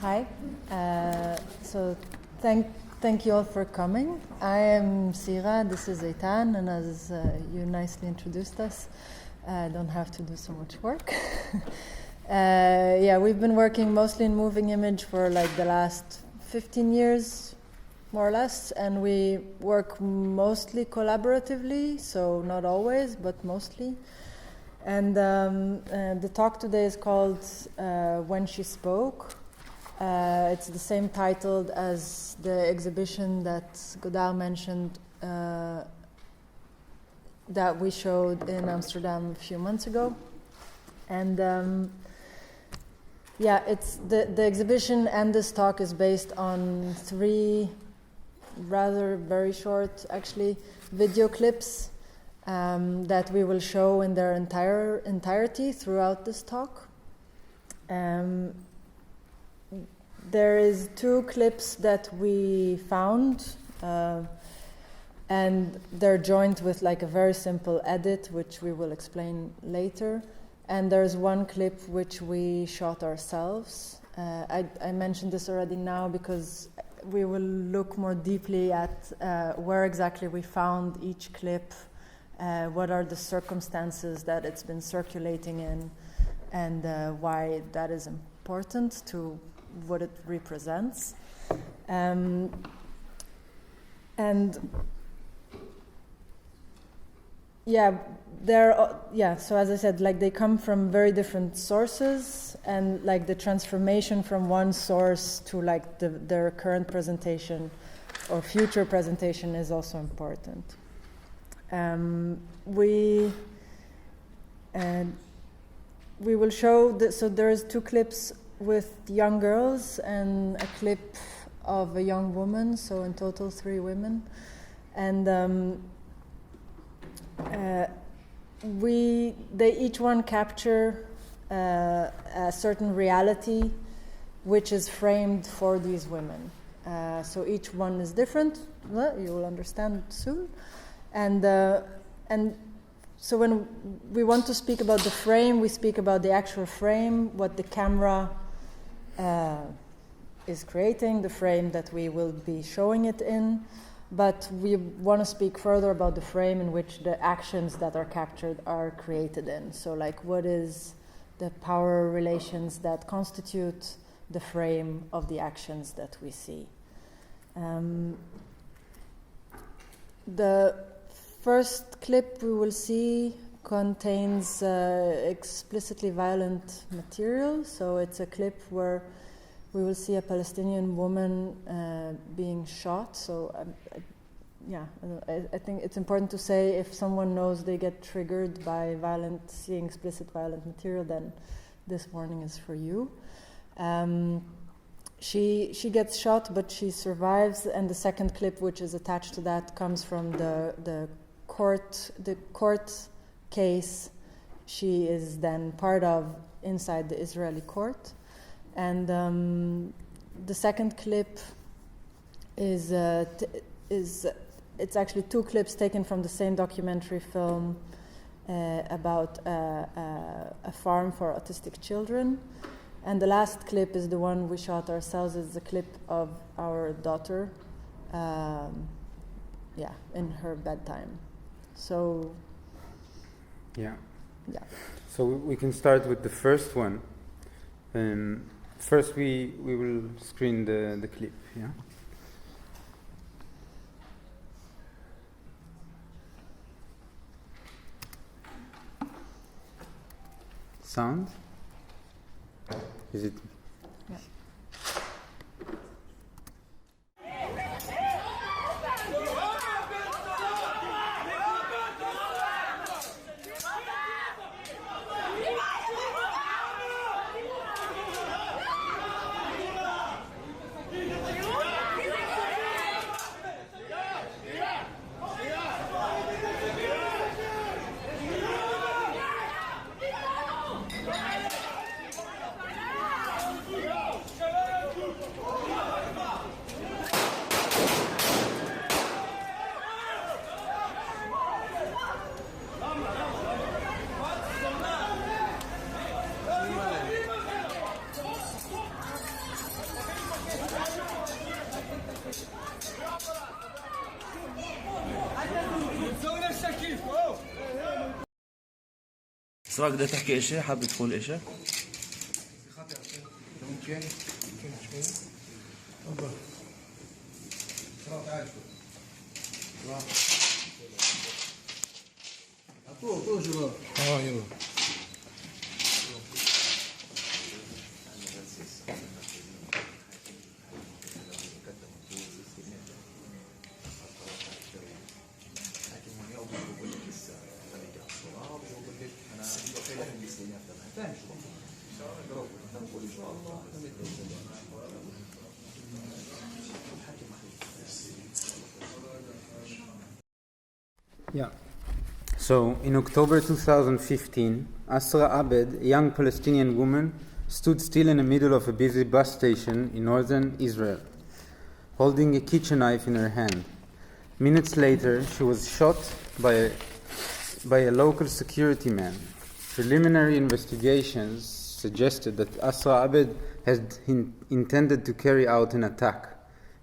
Hi. So thank you all for coming. I am Sirah, this is Eitan, and as you nicely introduced us, I don't have to do so much work. We've been working mostly in moving image for like the last 15 years, more or less, and we work mostly collaboratively, so not always, but mostly. And the talk today is called When She Spoke. It's the same title as the exhibition that Godard mentioned that we showed in Amsterdam a few months ago. And it's the exhibition and this talk is based on 3 rather very short, actually, video clips that we will show in their entirety throughout this talk. There is 2 clips that we found, and they're joined with like a very simple edit, which we will explain later. And there's 1 clip which we shot ourselves. I mentioned this already now because we will look more deeply at where exactly we found each clip, what are the circumstances that it's been circulating in, and why that is important to what it represents. So as I said, like they come from very different sources, and like the transformation from one source to like their current presentation or future presentation is also important. We will show so there's 2 clips with young girls and a clip of a young woman, so in total 3 women. And they each one capture a certain reality which is framed for these women. So each one is different, you will understand soon. And so when we want to speak about the frame, we speak about the actual frame, what the camera is creating, the frame that we will be showing it in. But we want to speak further about the frame in which the actions that are captured are created in. So like what is the power relations that constitute the frame of the actions that we see. The first clip we will see contains explicitly violent material. So it's a clip where we will see a Palestinian woman being shot. So I think it's important to say if someone knows they get triggered by seeing explicit violent material, then this warning is for you. She gets shot, but she survives. And the second clip, which is attached to that, comes from the court case she is then part of inside the Israeli court. And the second clip is it's actually 2 clips taken from the same documentary film about a farm for autistic children. And the last clip is the one we shot ourselves. It's a clip of our daughter, in her bedtime. So, So we can start with the first one. First, we will screen the clip. Yeah. Sound? Is it? Yeah. سراج بدك تحكي اشي؟ حابب تقول اشي؟ ممكن شوي. تفضل. تعال اعطوه شباب. يلا. Yeah. So, in October 2015, Asra Abed, a young Palestinian woman, stood still in the middle of a busy bus station in northern Israel, holding a kitchen knife in her hand. Minutes later, she was shot by a local security man. Preliminary investigations suggested that Asra Abed had intended to carry out an attack.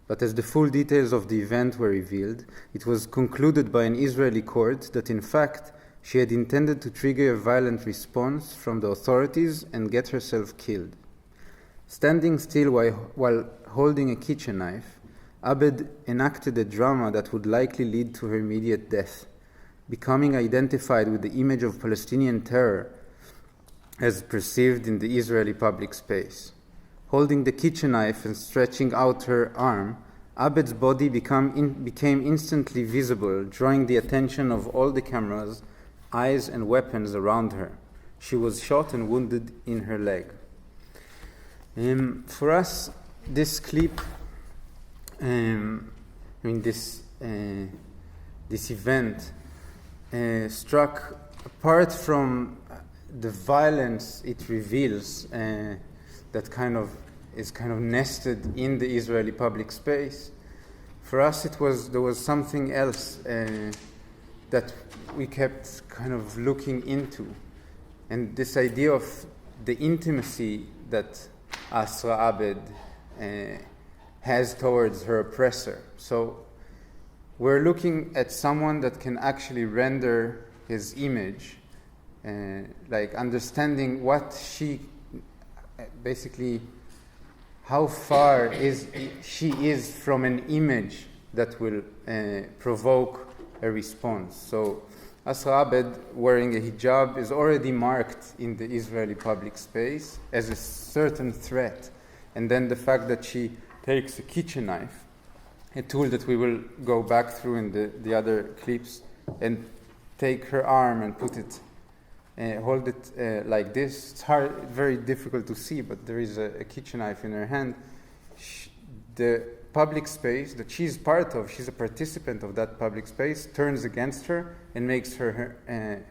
But as the full details of the event were revealed, it was concluded by an Israeli court that in fact she had intended to trigger a violent response from the authorities and get herself killed. Standing still while holding a kitchen knife, Abed enacted a drama that would likely lead to her immediate death, becoming identified with the image of Palestinian terror as perceived in the Israeli public space. Holding the kitchen knife and stretching out her arm, Abed's body became instantly visible, drawing the attention of all the cameras, eyes and weapons around her. She was shot and wounded in her leg. For us, this clip, this event struck, apart from the violence it reveals, that is kind of nested in the Israeli public space. For us, there was something else that we kept kind of looking into, and this idea of the intimacy that Asra Abed has towards her oppressor. So we're looking at someone that can actually render his image, like understanding what she basically, how far she is from an image that will provoke a response. So Asra Abed wearing a hijab is already marked in the Israeli public space as a certain threat. And then the fact that she takes a kitchen knife, a tool that we will go back through in the other clips, and take her arm and put it, hold it like this. It's very difficult to see, but there is a kitchen knife in her hand. The public space that she's part of, she's a participant of that public space, turns against her and makes her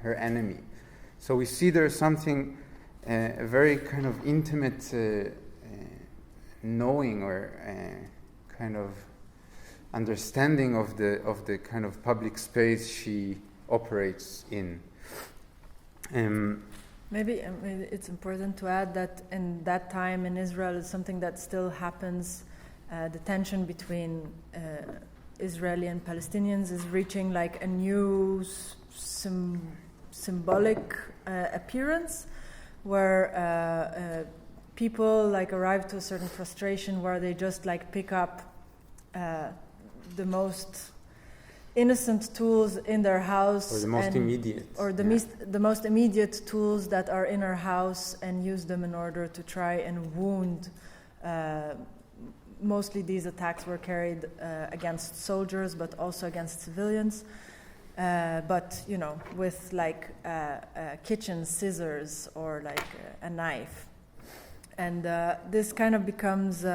her enemy. So we see there's something, a very kind of intimate knowing or kind of understanding of the kind of public space she operates in. Maybe it's important to add that in that time in Israel is something that still happens. The tension between Israeli and Palestinians is reaching like a new symbolic appearance, where people like arrive to a certain frustration where they just like pick up the most innocent tools in their house, or the most immediate, or the most immediate tools that are in our house, and use them in order to try and wound. Mostly these attacks were carried against soldiers, but also against civilians. But with like kitchen scissors or like a knife, and this kind of becomes.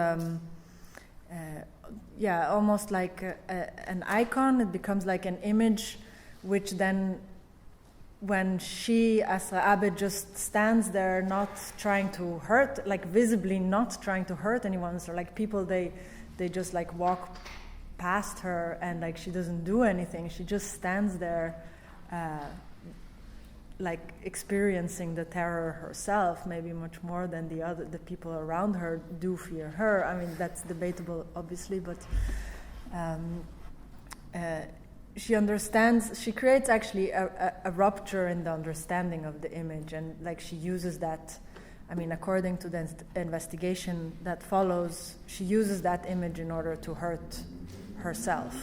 Almost like an icon. It becomes like an image, which then, when she, Asra Abed, just stands there, not trying to hurt, like visibly not trying to hurt anyone. So like people, they just like walk past her, and like she doesn't do anything. She just stands there, like experiencing the terror herself, maybe much more than the people around her do fear her. I mean, that's debatable, obviously, but she understands, she creates actually a rupture in the understanding of the image, and like she uses that, I mean, according to the investigation that follows, she uses that image in order to hurt herself.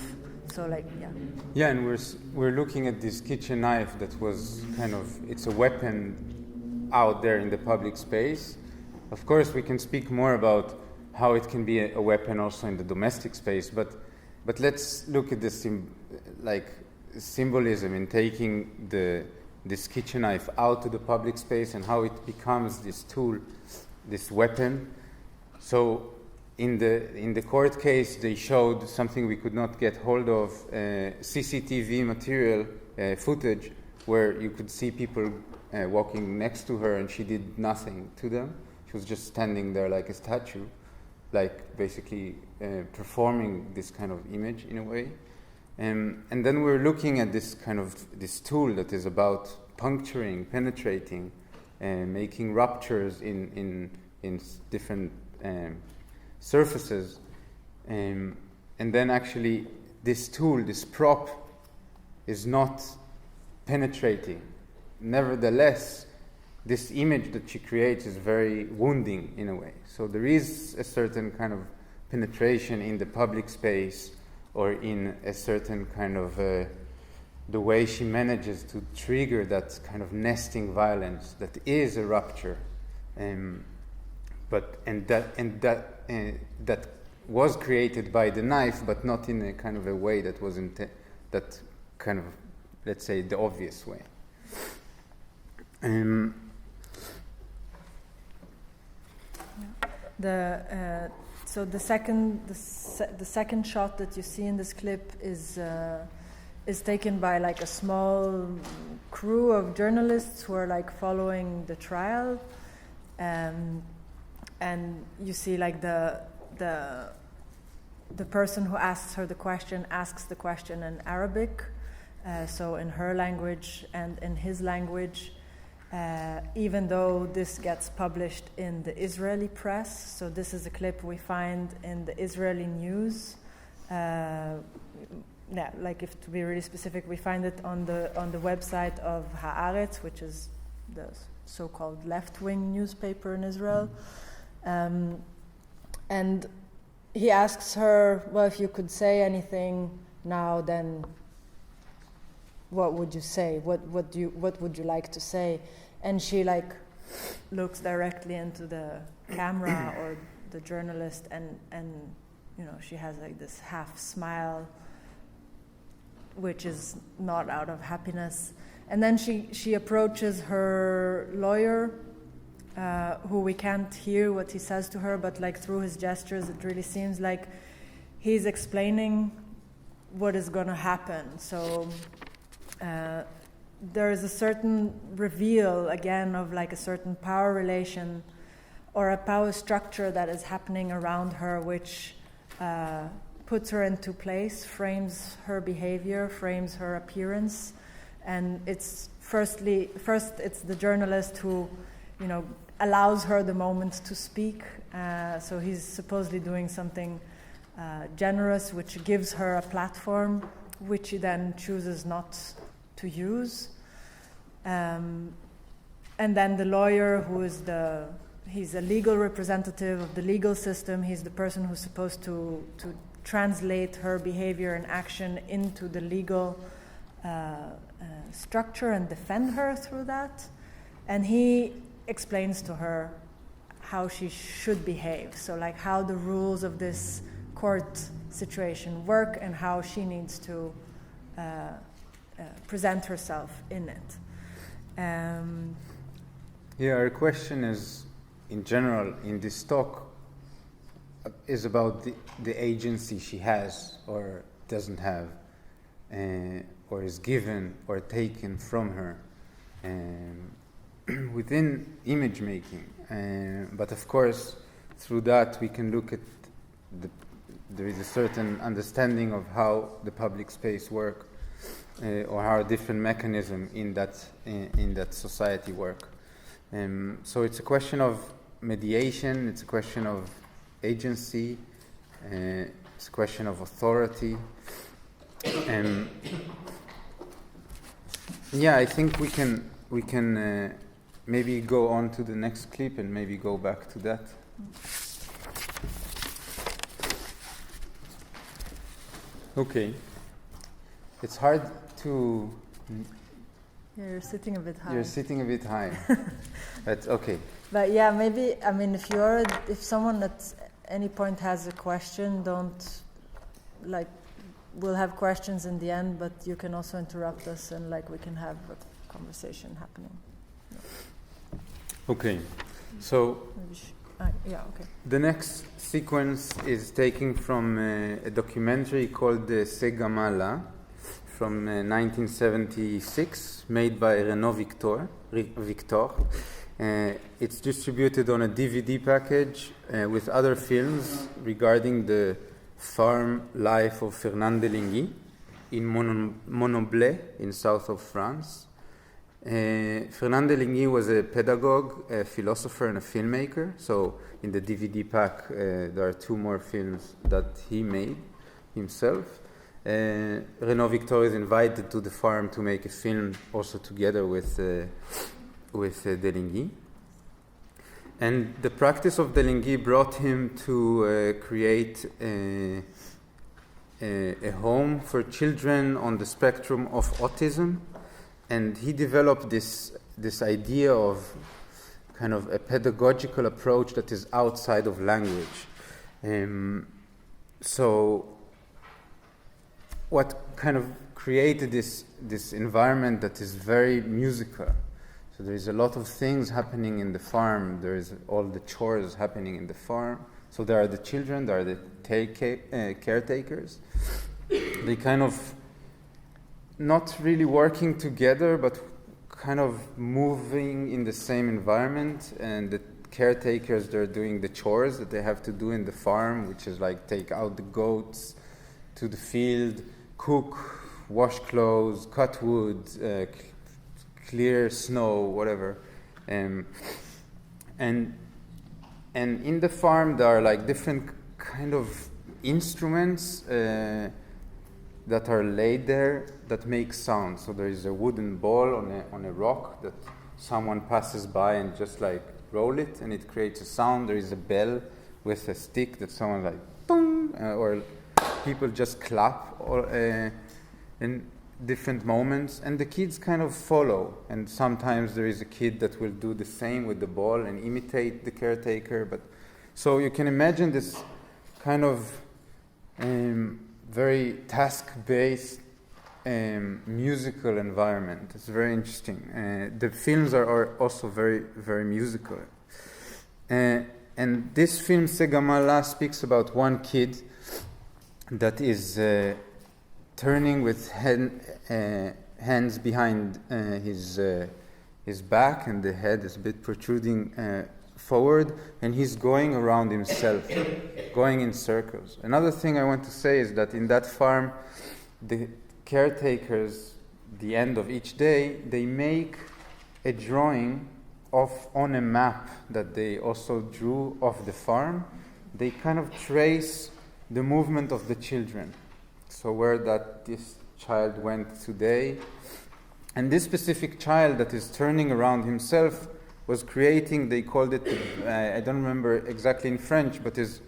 So like, yeah. Yeah, and we're looking at this kitchen knife that was kind of, it's a weapon out there in the public space. Of course, we can speak more about how it can be a weapon also in the domestic space, but let's look at the symbolism in taking this kitchen knife out to the public space and how it becomes this tool, this weapon. So in the court case, they showed something we could not get hold of, CCTV material, footage, where you could see people walking next to her and she did nothing to them. She was just standing there like a statue, like basically performing this kind of image in a way. And then we're looking at this tool that is about puncturing, penetrating, making ruptures in different surfaces. And then actually this tool, this prop, is not penetrating. Nevertheless, this image that she creates is very wounding in a way. So there is a certain kind of penetration in the public space, or in a certain kind of the way she manages to trigger that kind of nesting violence that is a rupture, that was created by the knife, but not in a kind of a way that was that kind of, let's say, the obvious way. So the second shot that you see in this clip is taken by like a small crew of journalists who are like following the trial, and you see like the person who asks her the question asks the question in Arabic, so in her language and in his language. Even though this gets published in the Israeli press, so this is a clip we find in the Israeli news. Like if to be really specific, we find it on the website of Haaretz, which is the so-called left-wing newspaper in Israel. And he asks her, well, if you could say anything now, then what would you say? What would you like to say? And she like looks directly into the camera or the journalist, and you know, she has like this half smile, which is not out of happiness. And then she approaches her lawyer, who we can't hear what he says to her, but like through his gestures, it really seems like he's explaining what is going to happen. So there is a certain reveal, again, of like a certain power relation or a power structure that is happening around her, which puts her into place, frames her behavior, frames her appearance. And it's first it's the journalist who, you know, allows her the moment to speak. So he's supposedly doing something generous, which gives her a platform, which he then chooses not to use. And then the lawyer, who is he's a legal representative of the legal system. He's the person who's supposed to translate her behavior and action into the legal structure and defend her through that. And he explains to her how she should behave. So like how the rules of this court situation work and how she needs to present herself in it. Our question is, in general, in this talk, is about the agency she has or doesn't have, or is given or taken from her within image making. But of course, through that we can look at there is a certain understanding of how the public space works, or how different mechanisms in that society work. So it's a question of mediation, it's a question of agency, it's a question of authority, Yeah, I think we can maybe go on to the next clip and maybe go back to that. Okay. It's hard to... Yeah, you're sitting a bit high. You're sitting a bit high. That's okay. But yeah, maybe, I mean, if someone at any point has a question, we'll have questions in the end, but you can also interrupt us and we can have a conversation happening. Okay. So... okay. The next sequence is taken from a documentary called Segamala from 1976, made by Renaud Victor. It's distributed on a DVD package with other films regarding the farm life of Fernand Deligny in Monoblé in south of France. Fernand Deligny was a pedagogue, a philosopher, and a filmmaker. So in the DVD pack, there are 2 more films that he made himself. Renaud Victor is invited to the farm to make a film also together with Deligny. And the practice of Deligny brought him to create a home for children on the spectrum of autism. And he developed this idea of kind of a pedagogical approach that is outside of language. So what kind of created this environment that is very musical. So there is a lot of things happening in the farm. There is all the chores happening in the farm. So there are the children, there are the caretakers. They kind of not really working together, but kind of moving in the same environment. And the caretakers, they're doing the chores that they have to do in the farm, which is take out the goats to the field, cook, wash clothes, cut wood, clear snow, whatever. And in the farm, there are different kind of instruments that are laid there that make sound. So there is a wooden ball on a rock that someone passes by and just roll it, and it creates a sound. There is a bell with a stick that someone boom, or people just clap in different moments, and the kids kind of follow. And sometimes there is a kid that will do the same with the ball and imitate the caretaker. But so you can imagine this kind of very task-based musical environment. It's very interesting. The films are also very, very musical. And this film, Segamala, speaks about one kid that is turning with hands behind his back, and the head is a bit protruding forward, and he's going around himself, going in circles. Another thing I want to say is that in that farm, the caretakers, the end of each day, they make a drawing on a map that they also drew of the farm. They kind of trace the movement of the children. So where this child went today. And this specific child that is turning around himself was creating, they called it, I don't remember exactly in French, but is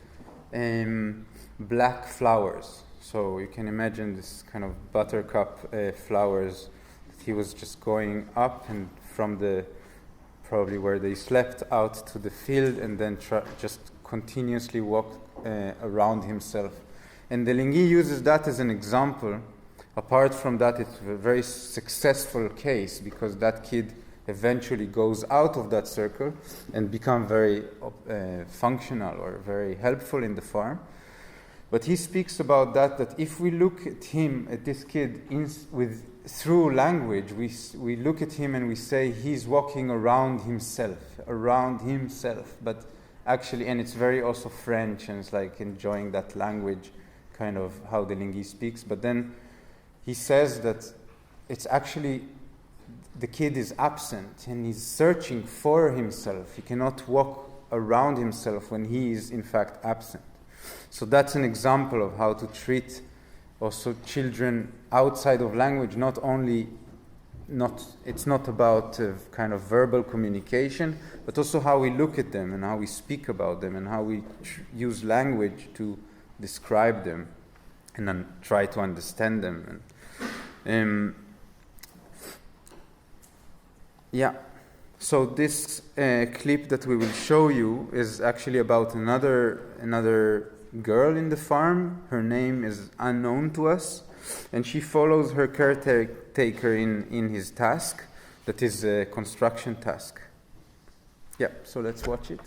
black flowers. So you can imagine this kind of buttercup flowers that he was just going up and from probably where they slept out to the field, and then just continuously walked around himself. And Deligny uses that as an example. Apart from that, it's a very successful case because that kid eventually goes out of that circle and become very functional or very helpful in the farm. But he speaks about that if we look at him, at this kid, through language, we look at him and we say he's walking around himself. But actually, and it's very also French, and it's enjoying that language, kind of how Deligny speaks. But then he says that it's actually the kid is absent and he's searching for himself. He cannot walk around himself when he is in fact absent. So that's an example of how to treat also children outside of language, it's not about kind of verbal communication, but also how we look at them and how we speak about them and how we use language to describe them and then try to understand them. So this clip that we will show you is actually about another girl in the farm. Her name is unknown to us, and she follows her caretaker in his task, that is a construction task. So let's watch it.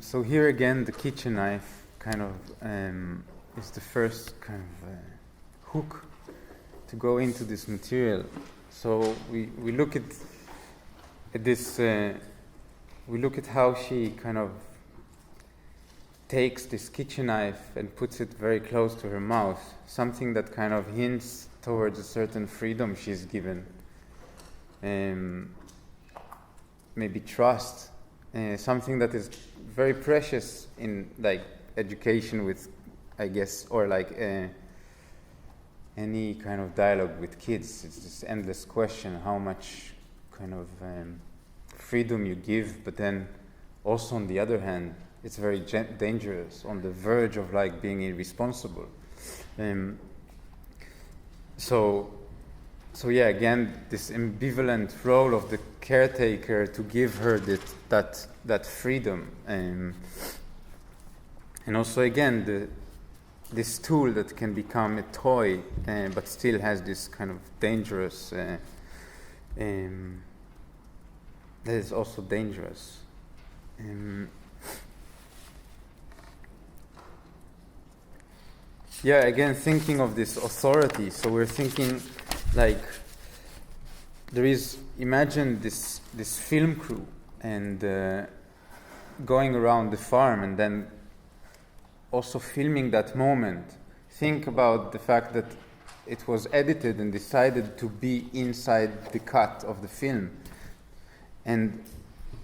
So here again, the kitchen knife kind of is the first kind of hook to go into this material. So we look at this. We look at how she kind of takes this kitchen knife and puts it very close to her mouth, something that kind of hints towards a certain freedom she's given. Maybe trust, something that is very precious in like education with, I guess, or like any kind of dialogue with kids. It's this endless question, how much kind of freedom you give, but then also on the other hand, it's very dangerous, on the verge of like being irresponsible. So yeah, again, this ambivalent role of the caretaker to give her that freedom, and also again this tool that can become a toy, but still has this kind of dangerous. That is also dangerous. Again, thinking of this authority. So we're thinking, like, imagine this film crew, and going around the farm and then also filming that moment. Think about the fact that it was edited and decided to be inside the cut of the film. And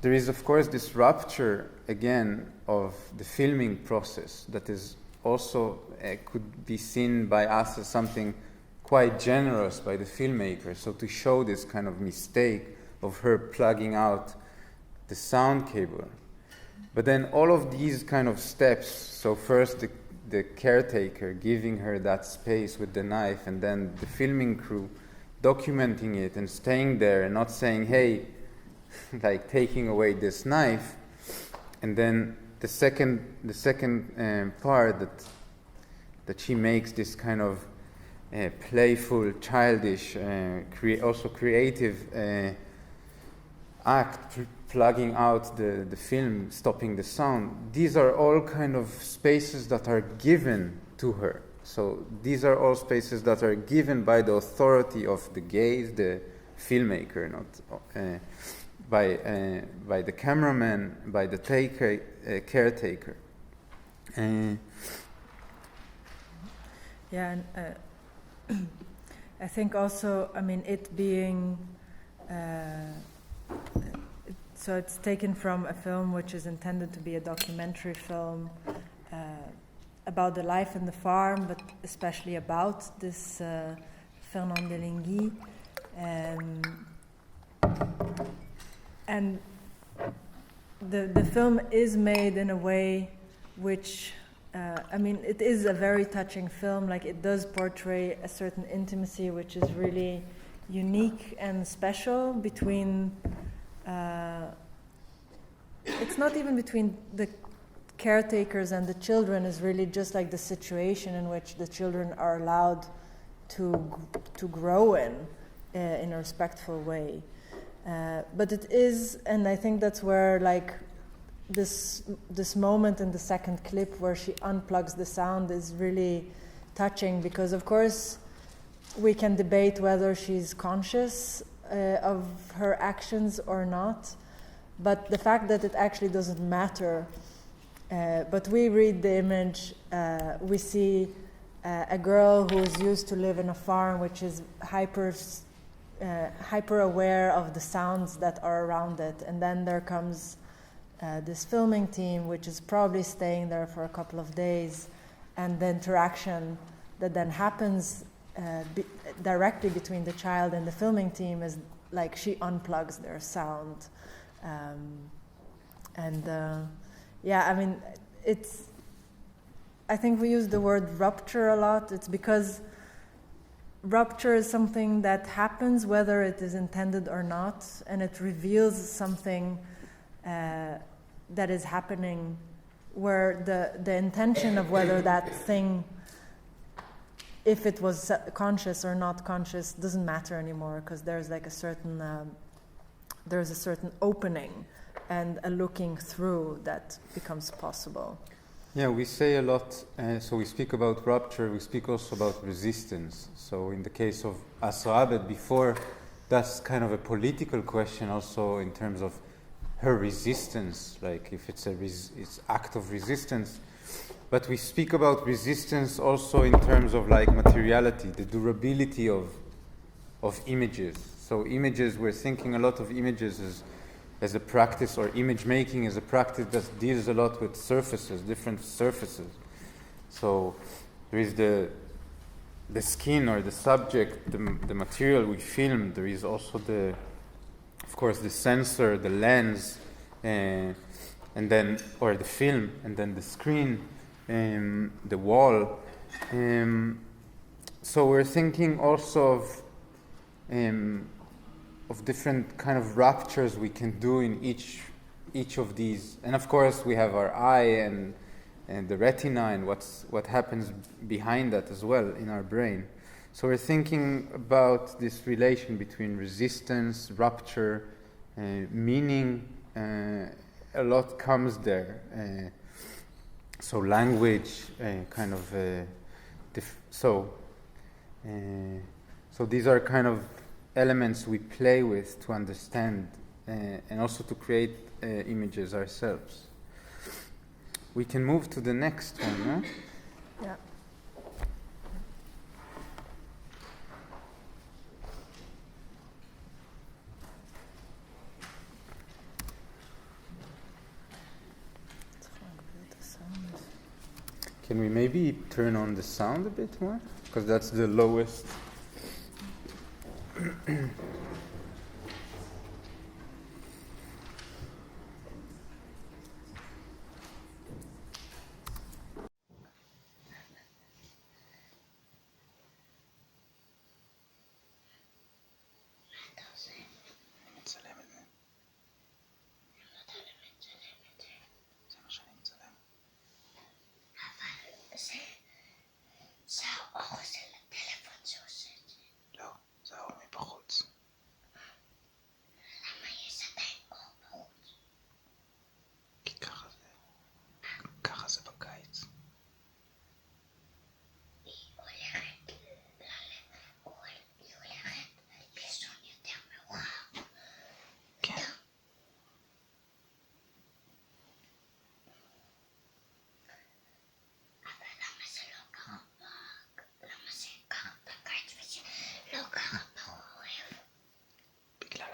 there is, of course, this rupture, again, of the filming process that is also could be seen by us as something quite generous by the filmmaker. So to show this kind of mistake of her plugging out the sound cable. But then all of these kind of steps, so first the caretaker giving her that space with the knife, and then the filming crew documenting it and staying there and not saying, hey, like taking away this knife. And then the second part that she makes this kind of playful, childish, also creative act, plugging out the film, stopping the sound. These are all kind of spaces that are given to her. So these are all spaces that are given by the authority of the gaze, the filmmaker, not by the cameraman, by the caretaker. Yeah, and I think also, I mean, it being so it's taken from a film which is intended to be a documentary film about the life in the farm, but especially about this Fernand Deligny. And the film is made in a way which, I mean, it is a very touching film. Like, it does portray a certain intimacy which is really unique and special between, it's not even between the caretakers and the children, is really just like the situation in which the children are allowed to grow in a respectful way. But it is, and I think that's where, like, this moment in the second clip where she unplugs the sound is really touching, because of course we can debate whether she's conscious of her actions or not, but the fact that it actually doesn't matter. But we read the image, we see a girl who is used to live in a farm which is hyper aware of the sounds that are around it, and then there comes this filming team which is probably staying there for a couple of days, and the interaction that then happens directly between the child and the filming team is like she unplugs their sound. Yeah, I mean, I think we use the word rupture a lot. It's because rupture is something that happens whether it is intended or not, and it reveals something that is happening where the intention of whether that thing, if it was conscious or not conscious, doesn't matter anymore, because there's like a certain opening and a looking through that becomes possible. Yeah, we say a lot, so we speak about rupture, we speak also about resistance. So in the case of Asrabet before, that's kind of a political question also in terms of her resistance, like if it's it's act of resistance. But we speak about resistance also in terms of like materiality, the durability of images. So images, we're thinking a lot of images as a practice, or image making is a practice that deals a lot with surfaces, different surfaces. So there is the skin or the subject, the material we film. There is also of course, the sensor, the lens, and then, or the film, and then the screen, the wall. So we're thinking also of different kind of ruptures we can do in each of these. And of course we have our eye and the retina and what happens behind that as well in our brain. So we're thinking about this relation between resistance, rupture, meaning. A lot comes there. So language, kind of. So these are kind of elements we play with to understand and also to create images ourselves. we can move to the next one, huh? Yeah. Can we maybe turn on the sound a bit more? Because that's the lowest.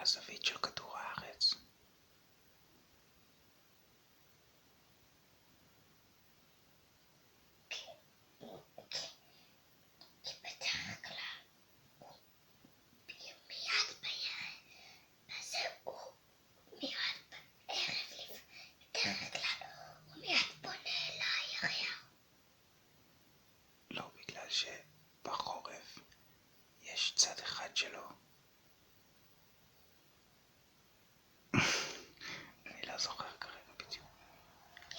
הזווית של כדור הארץ. לא, בגלל שבחורף יש צד אחד שלו. אני לא זוכר כרגע בדיוק.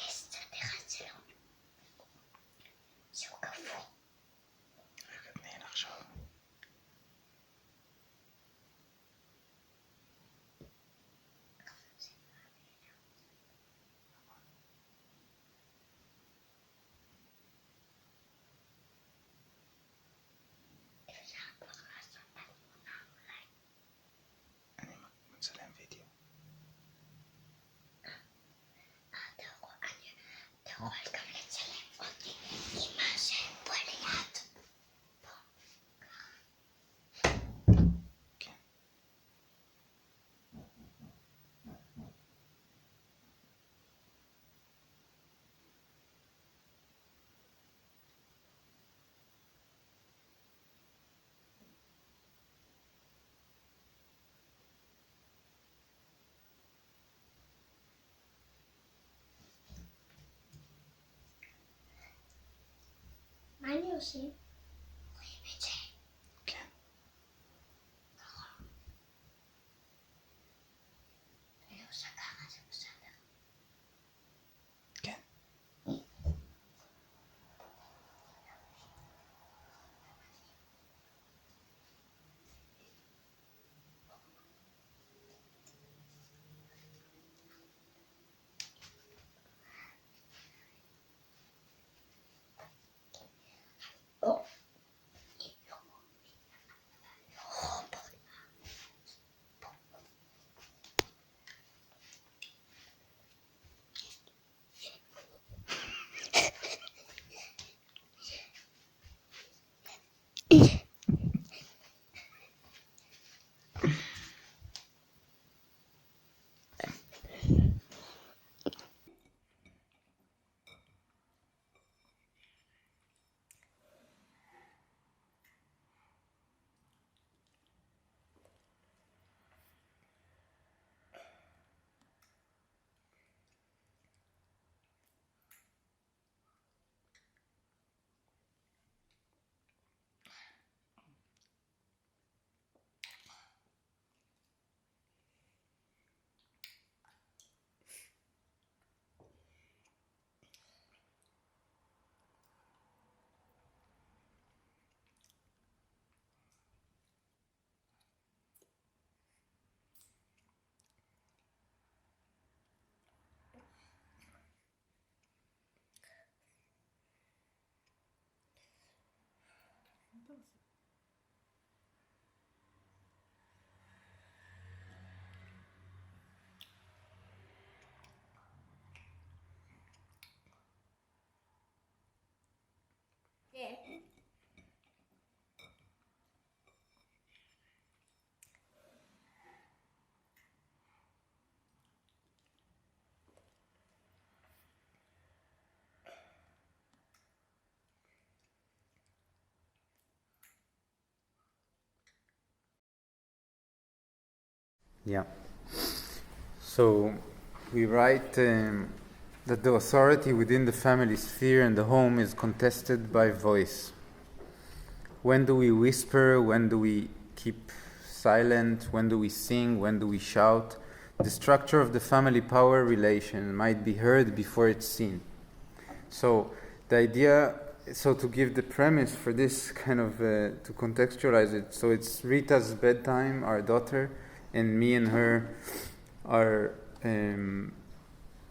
יש צד אחד שלו. שהוא קפוא. רגע, תני לחשוב. אני מצלם וידאו. אתה יכול גם לצלם אותי עם מה שפה ליד. כן. מה אני עושה? רואים את זה? כן. אני עושה ככה, זה בסדר. כן. Yeah. So we write that the authority within the family sphere and the home is contested by voice. When do we whisper? When do we keep silent? When do we sing? When do we shout? The structure of the family power relation might be heard before it's seen. So the idea, so to give the premise for this kind of, to contextualize it, so it's Rita's bedtime, our daughter, and me and her are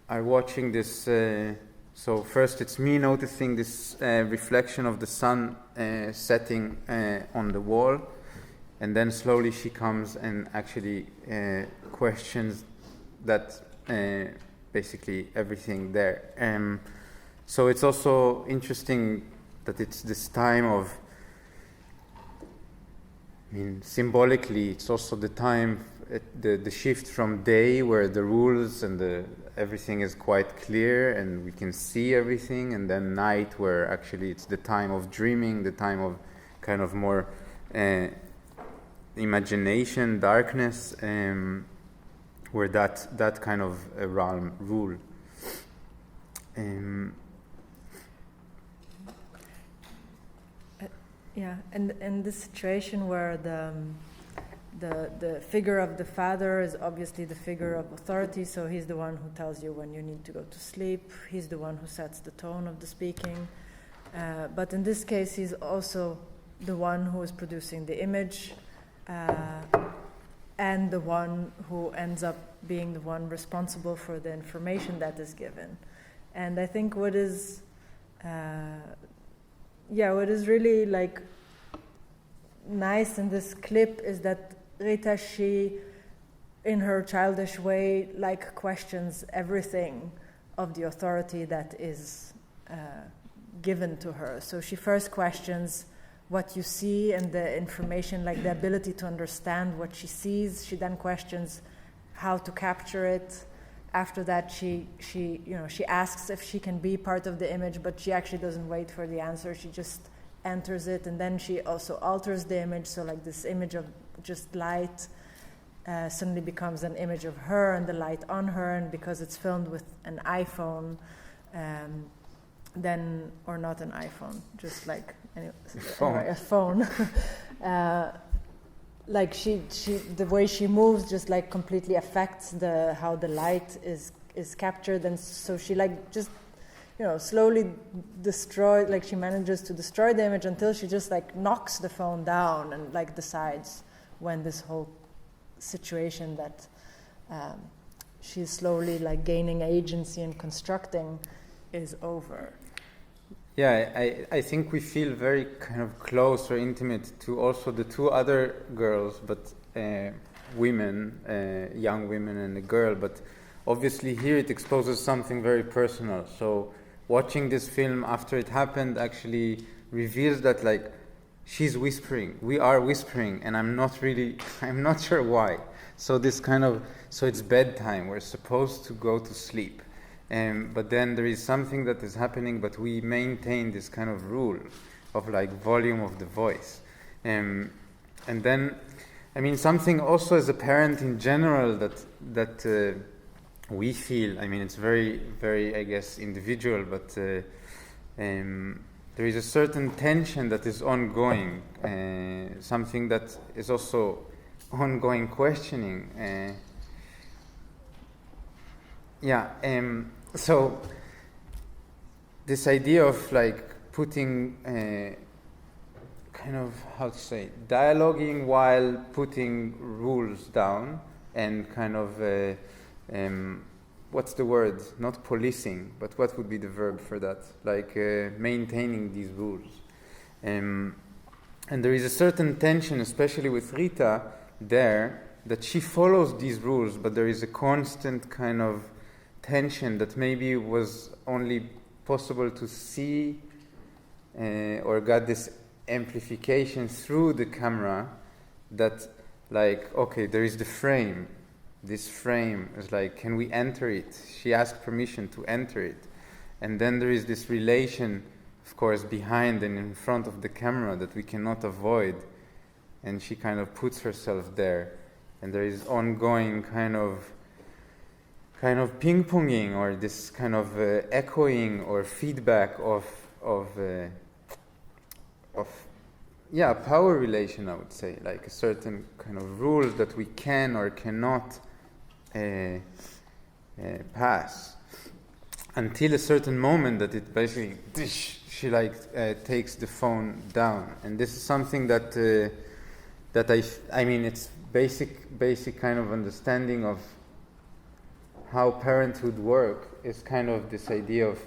watching this. So first it's me noticing this reflection of the sun setting on the wall, and then slowly she comes and actually questions that basically everything there. So it's also interesting that it's this time of, I mean, symbolically, it's also the time, the shift from day where the rules and everything is quite clear and we can see everything, and then night where actually it's the time of dreaming, the time of kind of more imagination, darkness, where that kind of realm rule. Yeah, and in this situation where the figure of the father is obviously the figure of authority, so he's the one who tells you when you need to go to sleep, he's the one who sets the tone of the speaking, but in this case he's also the one who is producing the image, and the one who ends up being the one responsible for the information that is given. And I think what is really like nice in this clip is that Rita, she, in her childish way, like questions everything of the authority that is given to her. So she first questions what you see and the information, like the ability to understand what she sees. She then questions how to capture it. After that, she asks if she can be part of the image, but she actually doesn't wait for the answer. She just enters it, and then she also alters the image. So like this image of just light suddenly becomes an image of her and the light on her, and because it's filmed with an iPhone, then, or not an iPhone, just like a phone. Like she the way she moves just like completely affects how the light is captured, and so she like just slowly destroy, like she manages to destroy the image until she just like knocks the phone down and like decides when this whole situation that she's slowly like gaining agency and constructing is over. Yeah, I think we feel very kind of close or intimate to also the two other girls, but women, young women and a girl, but obviously here it exposes something very personal. So watching this film after it happened actually reveals that like she's whispering, we are whispering, and I'm not sure why. So so it's bedtime, we're supposed to go to sleep. But then there is something that is happening, but we maintain this kind of rule of like volume of the voice. And then, I mean, something also as a parent in general that we feel, I mean, it's very, very, I guess, individual, but there is a certain tension that is ongoing, something that is also ongoing questioning. So this idea of like putting kind of, how to say, dialoguing while putting rules down and kind of what's the word, not policing, but what would be the verb for that, like maintaining these rules, and there is a certain tension, especially with Rita there, that she follows these rules, but there is a constant kind of tension that maybe was only possible to see or got this amplification through the camera, that like, okay, there is the frame, this frame is like, can we enter it? She asked permission to enter it, and then there is this relation, of course, behind and in front of the camera that we cannot avoid, and she kind of puts herself there. and there is ongoing kind of ping-ponging, or this kind of echoing or feedback of power relation, I would say, like a certain kind of rules that we can or cannot pass, until a certain moment that it basically she takes the phone down. And this is something that I mean it's basic kind of understanding of how parenthood work is kind of this idea of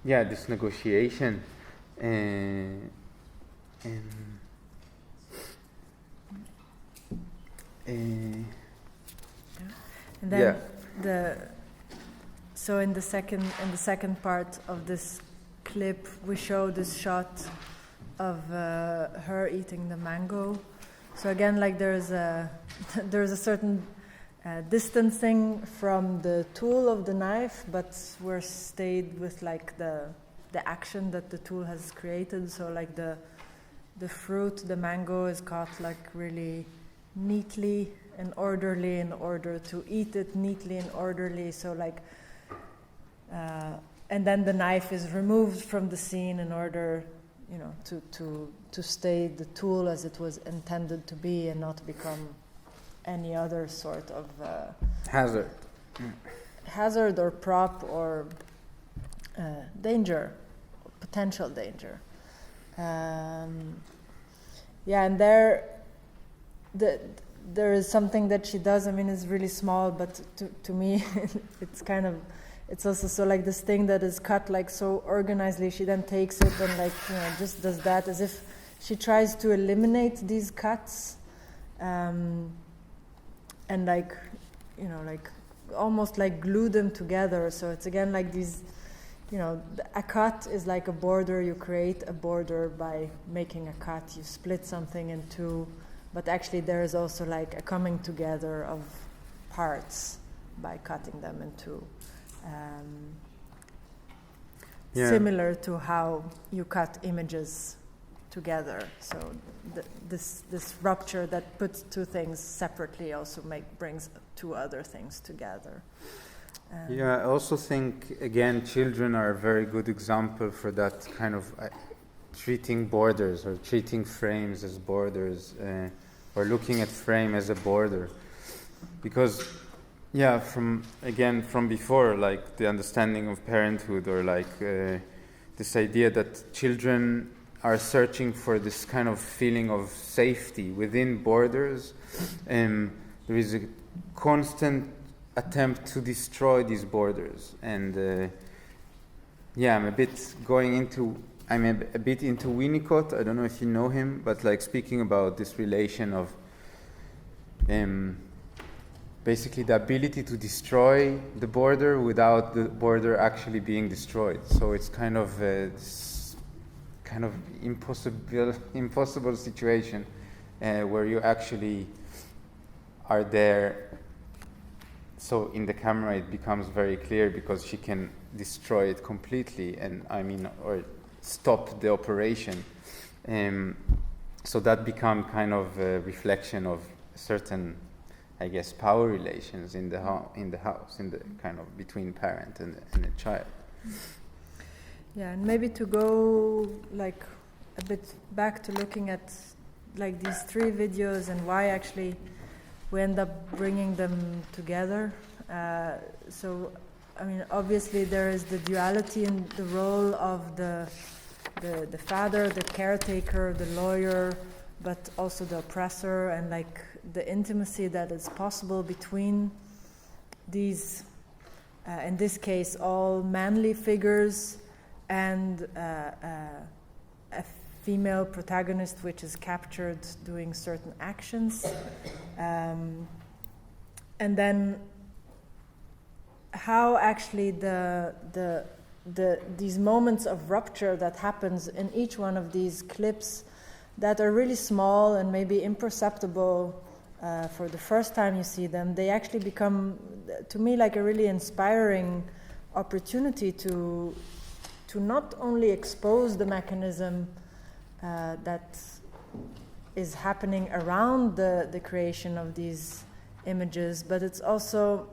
this negotiation and then so in the second part of this clip we show this shot of her eating the mango. So again, like there's a certain distancing from the tool of the knife, but we're stayed with like the action that the tool has created. So like the fruit, the mango, is cut like really neatly and orderly in order to eat it neatly and orderly. So like, and then the knife is removed from the scene in order, you know, to stay the tool as it was intended to be and not become any other sort of hazard or prop or danger, potential danger. And there is something that she does. I mean, it's really small, but to me, it's also so like this thing that is cut like so organizedly. She then takes it and like, you know, just does that as if she tries to eliminate these cuts, and like, you know, like almost like glue them together. So it's again like these, you know, a cut is like a border. You create a border by making a cut. You split something in two, but actually there is also like a coming together of parts by cutting them in two. Similar to how you cut images together. So this rupture that puts two things separately also brings two other things together. I also think, again, children are a very good example for that kind of treating borders or treating frames as borders, or looking at frame as a border. Because from before, like the understanding of parenthood, or like this idea that children are searching for this kind of feeling of safety within borders, there is a constant attempt to destroy these borders. And I'm a bit into Winnicott. I don't know if you know him, but like speaking about this relation of basically the ability to destroy the border without the border actually being destroyed. So it's kind of this kind of impossible situation where you actually are there. So in the camera it becomes very clear because she can destroy it completely, or stop the operation. So that become kind of a reflection of certain, I guess, power relations in the house, in the kind of between parent and a child. Yeah, and maybe to go like a bit back to looking at like these three videos and why actually we end up bringing them together. So, I mean, obviously there is the duality in the role of the father, the caretaker, the lawyer, but also the oppressor, and like the intimacy that is possible between these, in this case, all manly figures, and a female protagonist which is captured doing certain actions. And then how actually these moments of rupture that happens in each one of these clips that are really small and maybe imperceptible for the first time you see them, they actually become, to me, like a really inspiring opportunity to not only expose the mechanism that is happening around the creation of these images, but it's also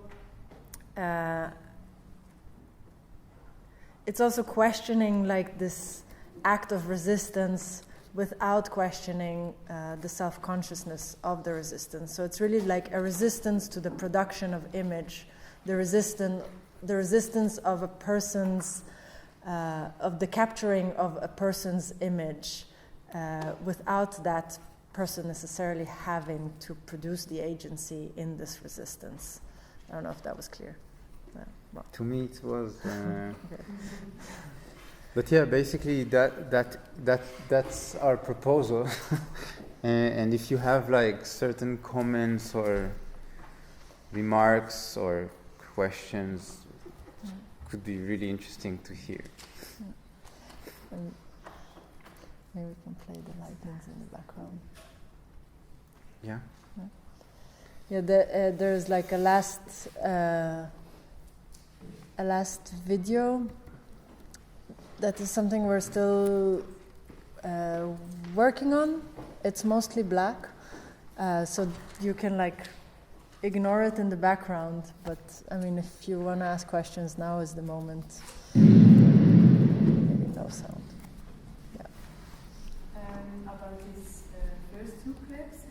questioning like this act of resistance without questioning the self-consciousness of the resistance. So it's really like a resistance to the production of image, the resistance of a person's, of the capturing of a person's image without that person necessarily having to produce the agency in this resistance. I don't know if that was clear. To me it was... Okay. But yeah, basically that's our proposal. And if you have like certain comments or remarks or questions, could be really interesting to hear. And maybe we can play the lightnings in the background. Yeah. Yeah, there's like a last video that is something we're still working on. It's mostly black, so you can like ignore it in the background, but I mean, if you want to ask questions, now is the moment. Maybe no sound. Yeah. About these first two clips,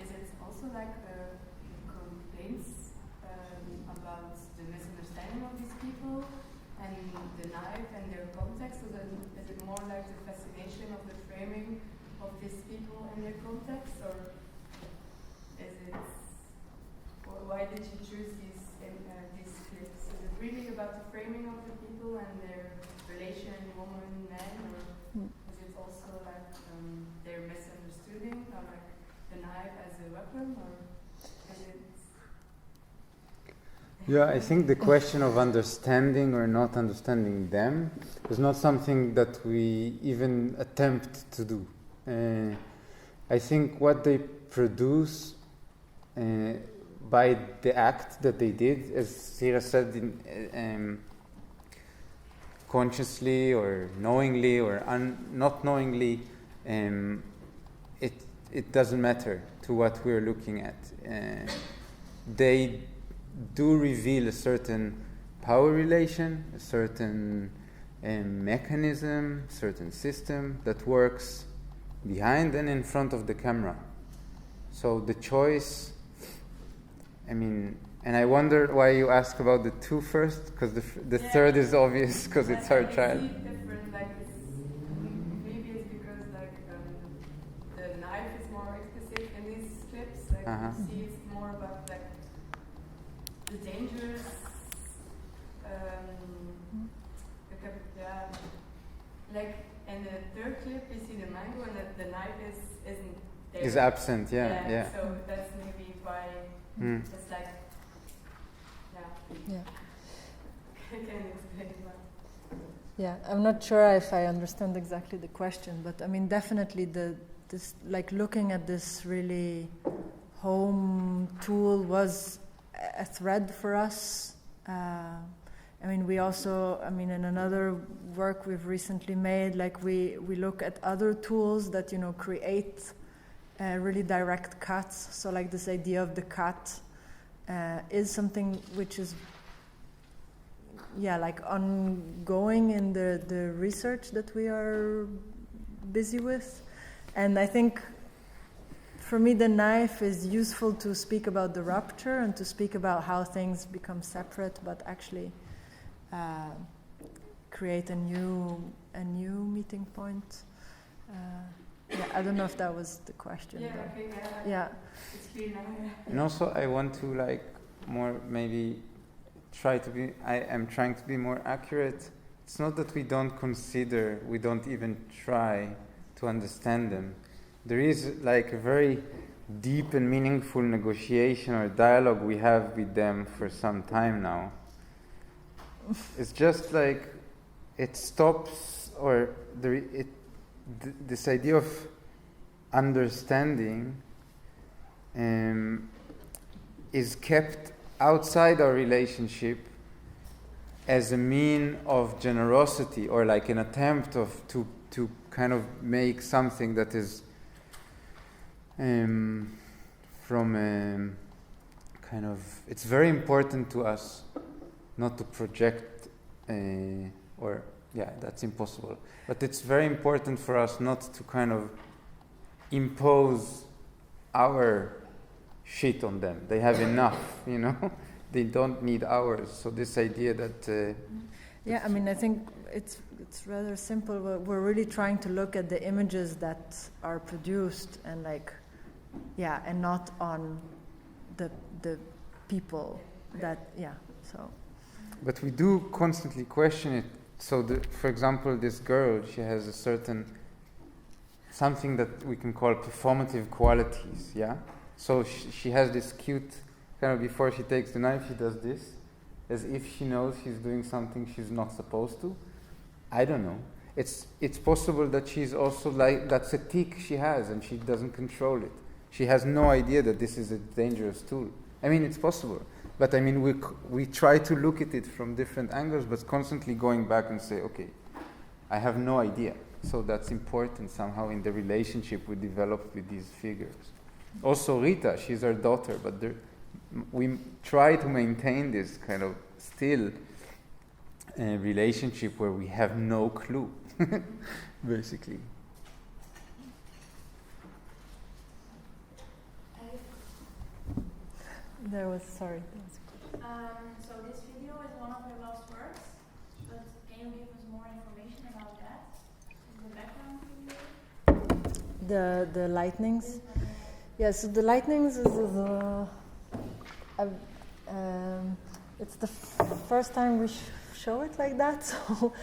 is it also like complaints about the misunderstanding of these people and the knife and their context? So then is it more like the fascination of the framing of these people and their context, or is it? Why did you choose these clips? Is it really about the framing of the people and their relation, woman, man, or is it also like their misunderstanding, or like the knife as a weapon, or is it? Yeah, I think the question of understanding or not understanding them is not something that we even attempt to do. I think what they produce by the act that they did, as Sirah said, consciously or knowingly or not knowingly, it doesn't matter to what we're looking at. They do reveal a certain power relation, a certain mechanism, certain system that works behind and in front of the camera. So the choice, I mean, and I wonder why you ask about the two first, because the third is obvious because it's our child. Different, like maybe it's because like the knife is more explicit in these clips. Like you see, it's more about like the dangers. Like in the third clip, you see the mango, and the knife isn't there. Is absent, yeah. So that's maybe why it's like, Yeah. I can explain that. Yeah, I'm not sure if I understand exactly the question, but I mean, definitely this like looking at this really home tool was a thread for us. I mean, we also, I mean, in another work we've recently made, like we look at other tools that, you know, create really direct cuts. So like this idea of the cut is something which is, like ongoing in the research that we are busy with. And I think for me the knife is useful to speak about the rupture and to speak about how things become separate but actually create a new meeting point. I don't know if that was the question. Yeah. It's clear now. And also I want to like more maybe try to be, I am trying to be more accurate. It's not that we don't consider, we don't even try to understand them. There is like a very deep and meaningful negotiation or dialogue we have with them for some time now. It's just like it stops, or this idea of understanding is kept outside our relationship as a mean of generosity, or like an attempt to kind of make something that is from kind of, it's very important to us not to project, that's impossible. But it's very important for us not to kind of impose our shit on them. They have enough, They don't need ours. So this idea that... I think it's rather simple. We're really trying to look at the images that are produced and and not on the people so. But we do constantly question it. So, for example, this girl, she has a certain, something that we can call performative qualities, yeah? So she has this cute, kind of before she takes the knife, she does this, as if she knows she's doing something she's not supposed to. I don't know. It's possible that she's also that's a tic she has and she doesn't control it. She has no idea that this is a dangerous tool. It's possible. But we try to look at it from different angles, but constantly going back and say, okay, I have no idea. So that's important somehow in the relationship we developed with these figures. Also Rita, she's our daughter, but we try to maintain this kind of still relationship where we have no clue, basically. So this video is one of your last works, but can you give us more information about that? The background video? The lightnings. Yeah, so the lightnings is it's the first time we show it like that. So,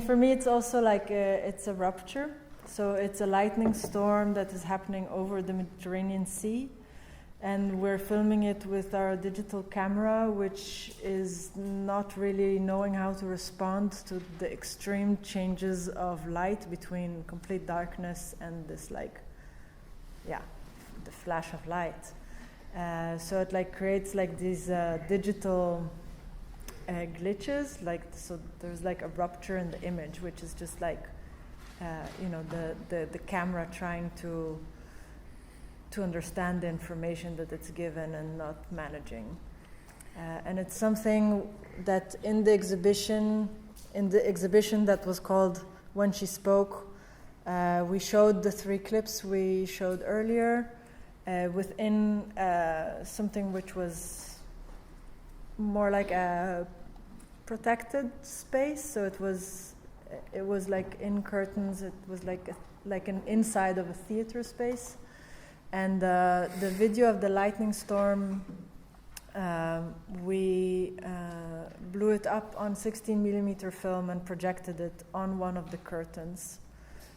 for me, it's also it's a rupture. So it's a lightning storm that is happening over the Mediterranean Sea. And we're filming it with our digital camera, which is not really knowing how to respond to the extreme changes of light between complete darkness and this the flash of light. So it creates these digital glitches. So there's a rupture in the image, which is just the camera trying to understand the information that it's given and not managing. And it's something that in the exhibition that was called When She Spoke, we showed the 3 clips we showed earlier within something which was more like a protected space. So it was in curtains. It was like an inside of a theater space. And the video of the lightning storm, we blew it up on 16mm film and projected it on one of the curtains.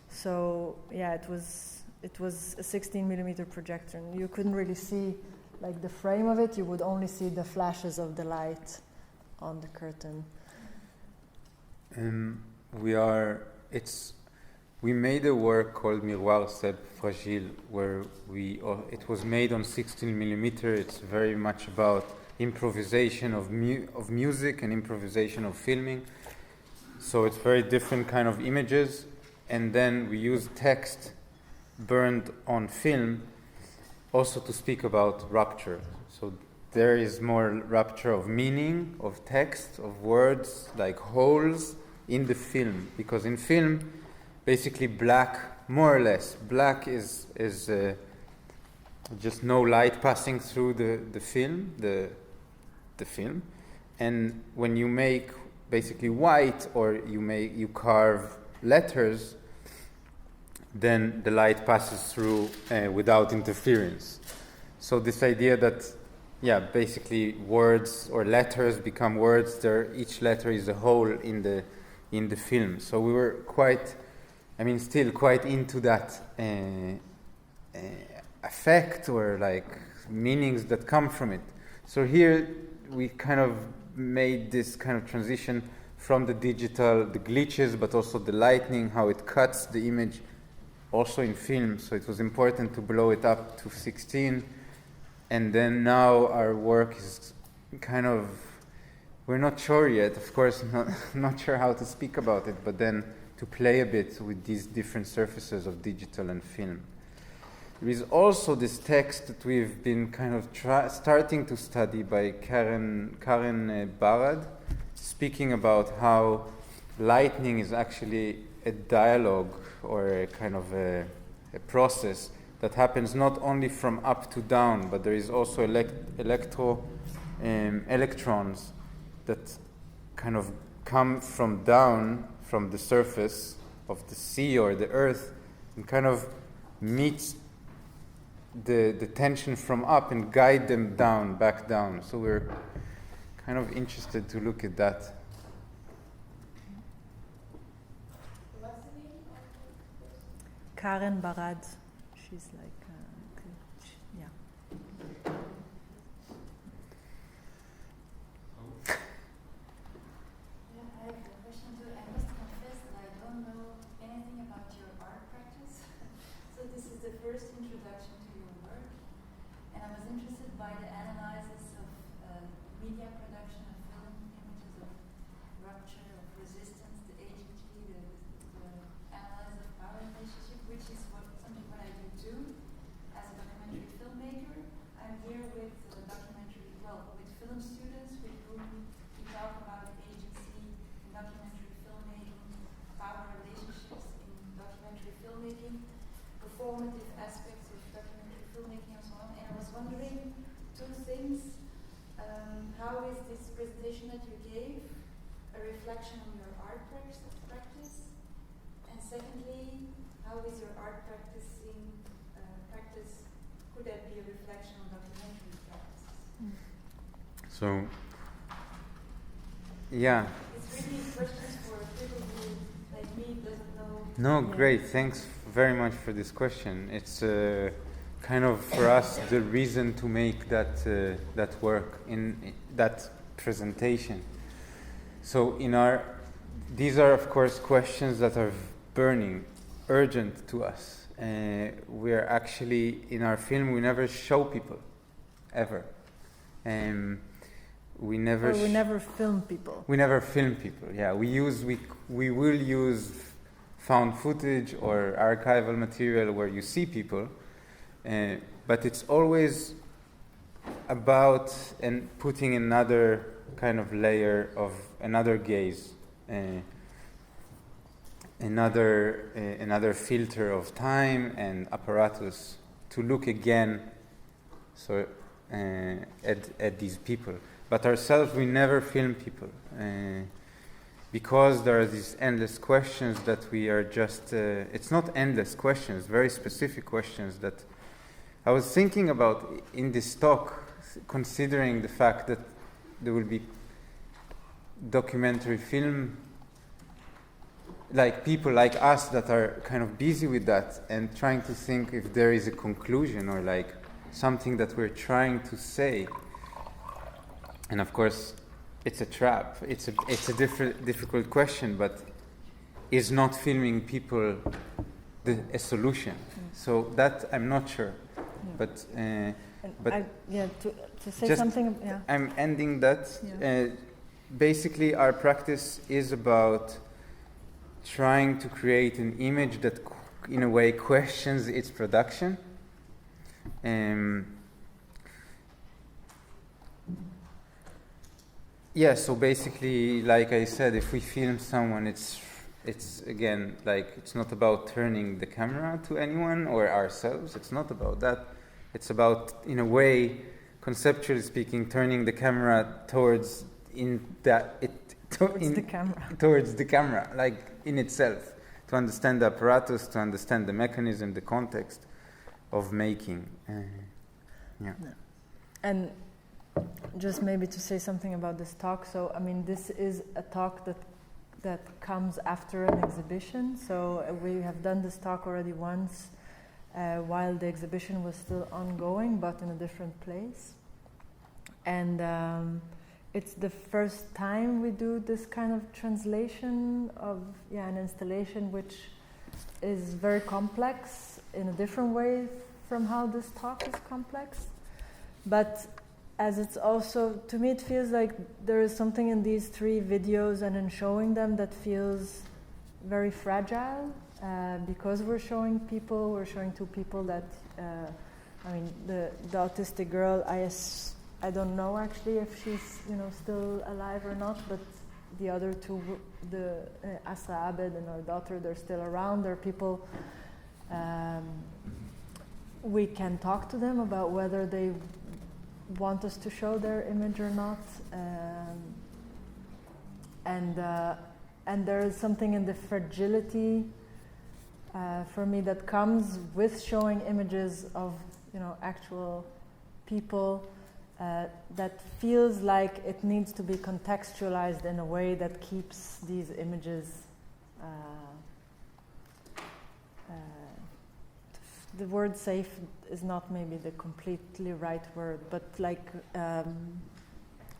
So it was a 16mm projector. And you couldn't really see the frame of it. You would only see the flashes of the light on the curtain. We made a work called Miroir Seb Fragile, where it was made on 16mm. It's very much about improvisation of music and improvisation of filming. So it's very different kind of images. And then we use text burned on film also to speak about rupture. So there is more rupture of meaning, of text, of words, like holes in the film. Because in film, basically black, more or less, black is just no light passing through the film, the film. And when you make basically white, or you carve letters, then the light passes through without interference. So this idea that, basically words or letters become words. Each letter is a hole in the film. So we were still quite into that effect or meanings that come from it. So here we kind of made this kind of transition from the digital, the glitches, but also the lightning, how it cuts the image also in film. So it was important to blow it up to 16. And then now our work is we're not sure yet, of course, not sure how to speak about it, but then to play a bit with these different surfaces of digital and film. there is also this text that we've been kind of starting to study by Karen Barad, speaking about how lightning is actually a dialogue or a kind of a process that happens not only from up to down, but there is also electrons that kind of come from down, from the surface of the sea or the earth, and kind of meets the tension from up and guide them down, back down. So we're kind of interested to look at that. What's the name of the Karen Barad. She's like, yeah. Yeah, I have a question too. I must confess that I don't know anything about your art practice. So this is the first introduction to your work. And I was interested by the analysis of media production of film images of rupture, of resistance, the agency, the analysis of power relationship, which is something what I do too as a documentary filmmaker. I'm here with with film students with whom we talk about agency in documentary filmmaking, power relationships in documentary filmmaking, performative aspects of documentary filmmaking and so on. And I was wondering two things. How is this presentation that you gave a reflection on your art practice? And secondly, how is your art practice, could that be a reflection on documentary practices? So, yeah. It's really questions for people who, like me, doesn't know. No, great. Thanks very much for this question. It's kind of for us the reason to make that work in that presentation. So these are of course questions that are burning, urgent to us. We're actually in our film we never show people, ever. We never film people. We never film people. Yeah, we will use found footage or archival material where you see people, but it's always about putting another kind of layer of another gaze, another filter of time and apparatus to look again at these people. But ourselves, we never film people because there are these endless questions that we are just. It's not endless questions, very specific questions that I was thinking about in this talk, considering the fact that there will be documentary film, like people like us that are kind of busy with that and trying to think if there is a conclusion or like something that we're trying to say. And of course, it's a trap. It's a difficult question, but is not filming people a solution? So that I'm not sure. But to say something. Yeah. I'm ending that. Yeah. Basically, our practice is about trying to create an image that, in a way, questions its production. Yeah, so basically, like I said, if we film someone, it's again, like, it's not about turning the camera to anyone or ourselves. It's not about that. It's about, in a way, conceptually speaking, turning the camera towards the camera, like in itself, to understand the apparatus, to understand the mechanism, the context of making. And just maybe to say something about this talk. So, I mean, this is a talk that comes after an exhibition. So we have done this talk already once while the exhibition was still ongoing, but in a different place. And it's the first time we do this kind of translation of an installation which is very complex in a different way from how this talk is complex. But as it's also, to me it feels like there is something in these three videos and in showing them that feels very fragile because we're showing two people that, the autistic girl, I don't know actually if she's still alive or not, but the other two, the Asra Abed and our daughter, they're still around. They're people, we can talk to them about whether they want us to show their image or not. And there is something in the fragility for me that comes with showing images of actual people that feels like it needs to be contextualized in a way that keeps these images the word safe is not maybe the completely right word, but like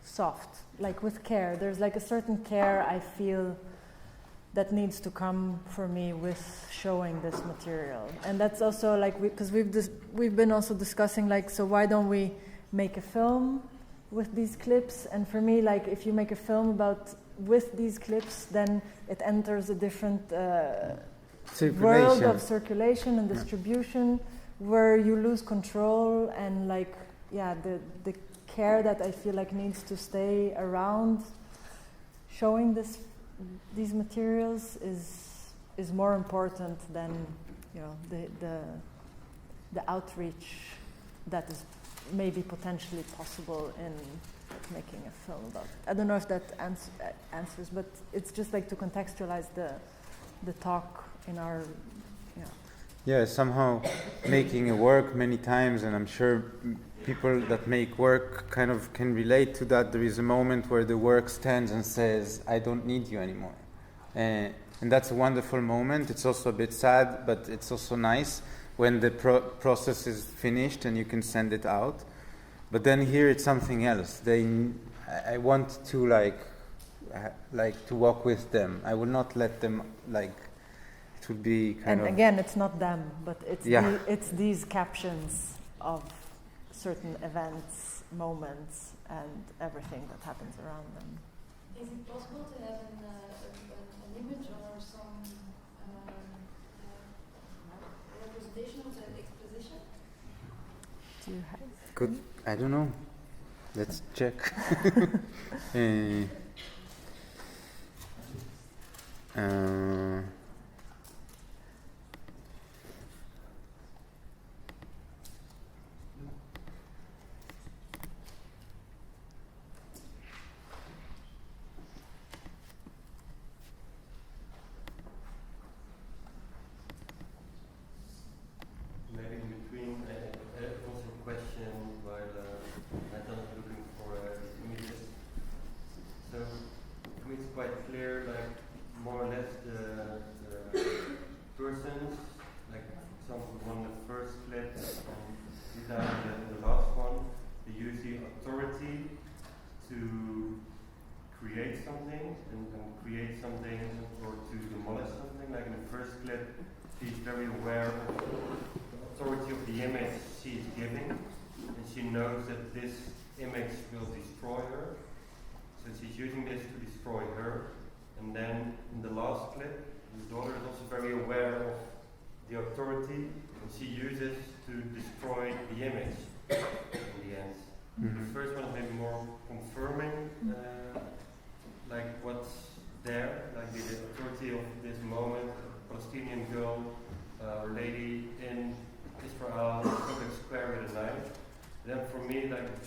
soft, like with care. There's like a certain care I feel that needs to come for me with showing this material. And that's also like, because we've been also discussing like, so why don't we make a film with these clips? And for me, like if you make a film with these clips, then it enters a different world of circulation and distribution where you lose control and like, the care that I feel like needs to stay around showing these materials is more important than the outreach that is maybe potentially possible in making a film about it. I don't know if that answers, but it's just like to contextualize the talk in our somehow making a work many times, and I'm sure people that make work kind of can relate to that. There is a moment where the work stands and says, I don't need you anymore. And that's a wonderful moment. It's also a bit sad, but it's also nice when the process is finished and you can send it out. But then here it's something else. I want to like to walk with them. I will not let them it would be kind of... And again, it's not them, but it's these captions of certain events, moments, and everything that happens around them. Is it possible to have an image or some representation of the exposition? Do you have? Good. I don't know. Let's check.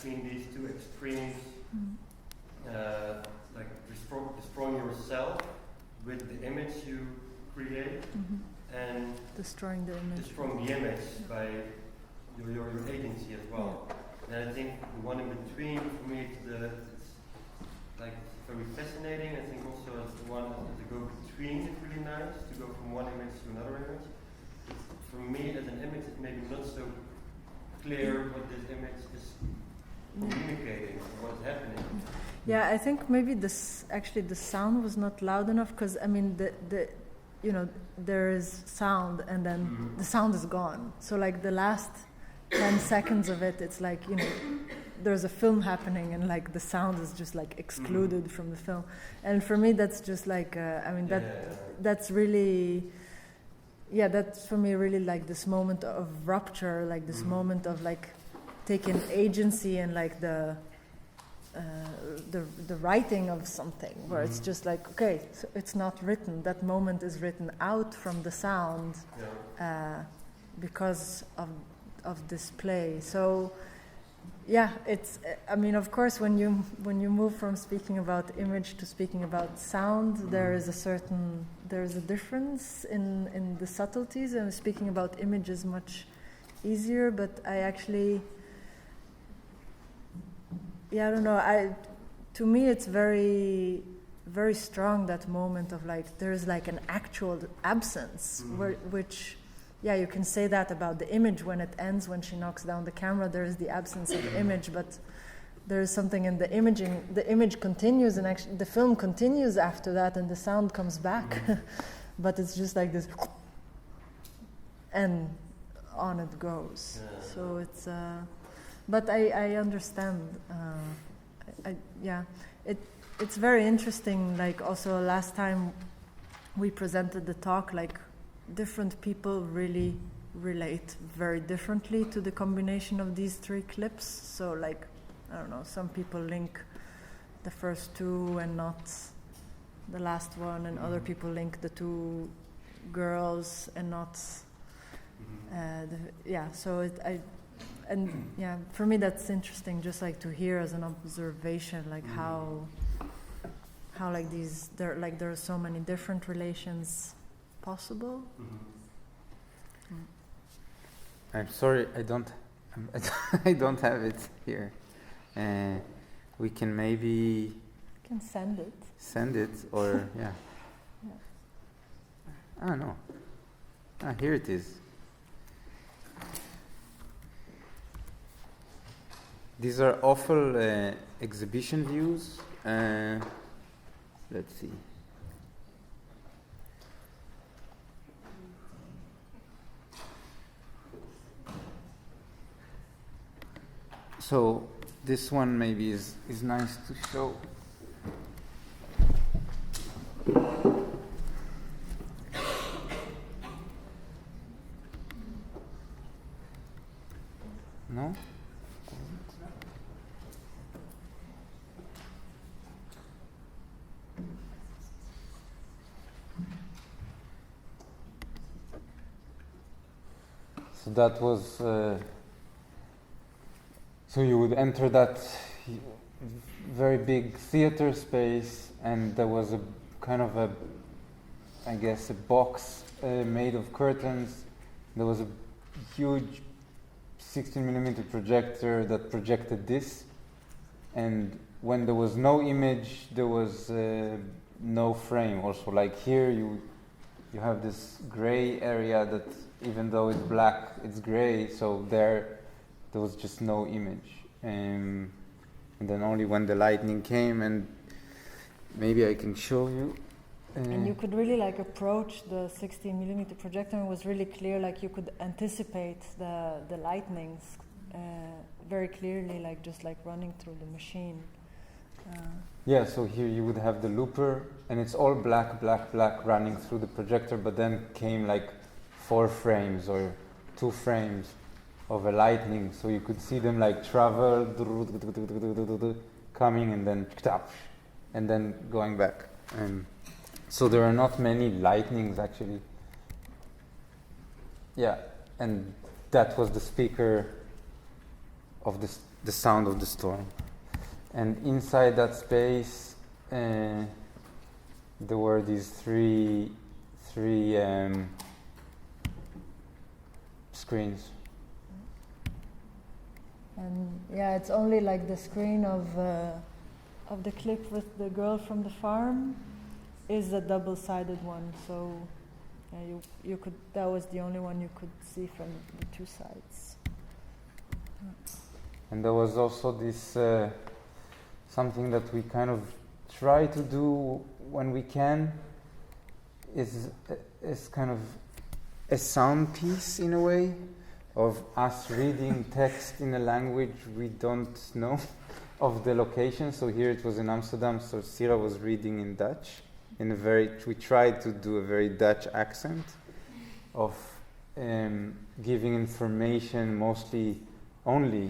Between these two extremes, destroying yourself with the image you create, and destroying the image by your agency as well. Yeah. And I think the one in between for me it's like very fascinating. I think also as the one to go between is really nice, to go from one image to another image. For me as an image it's maybe not so clear what this image is communicating or what is happening. Yeah, I think maybe the sound was not loud enough, because I mean there is sound and then the sound is gone. So like the last 10 seconds of it, it's like there's a film happening and like the sound is just like excluded from the film. And for me that's just like that's really yeah, that's for me really like this moment of rupture, like this moment of like taking agency and like the writing of something where it's just like, okay, so it's not written. That moment is written out from the sound because of this play. So yeah, it's. I mean, of course, when you move from speaking about image to speaking about sound, there is a difference in the subtleties. And speaking about image is much easier, but I actually. Yeah, I don't know. To me, it's very, very strong, that moment of like there's like an actual absence, which, yeah, you can say that about the image when it ends, when she knocks down the camera. There is the absence of the image, but there is something in the imaging. The image continues, and actually the film continues after that, and the sound comes back, but it's just like this, and on it goes. So it's. But I understand. It's very interesting. Like also last time we presented the talk, like different people really relate very differently to the combination of these three clips. So like, I don't know, some people link the first two and not the last one, and other people link the two girls and not. For me that's interesting, just like to hear as an observation, like how like these there are so many different relations possible. I'm sorry, I don't have it here. We can maybe send it or yeah. Oh no. Here it is. These are awful exhibition views. Let's see. So this one maybe is nice to show. No? So that was, so you would enter that very big theater space, and there was a kind of a box made of curtains. There was a huge 16mm projector that projected this, and when there was no image, there was no frame. Also, like here, you have this gray area that, even though it's black, it's gray. So there was just no image, and then only when the lightning came, and maybe I can show you. And you could really like approach the 16mm projector, and it was really clear. Like you could anticipate the lightnings very clearly, like just like running through the machine. Yeah, so here you would have the looper, and it's all black running through the projector, but then came like 4 frames or 2 frames of a lightning, so you could see them like travel, coming and then going back. So there are not many lightnings actually. Yeah, and that was the speaker of the sound of the storm. And inside that space, there were these three screens. And yeah, it's only like the screen of the clip with the girl from the farm is a double-sided one. So you could, that was the only one you could see from the 2 sides. And there was also this something that we kind of try to do when we can is kind of a sound piece in a way of us reading text in a language we don't know of the location. So here it was in Amsterdam, so Sirah was reading in Dutch, we tried to do a very Dutch accent, of giving information, mostly only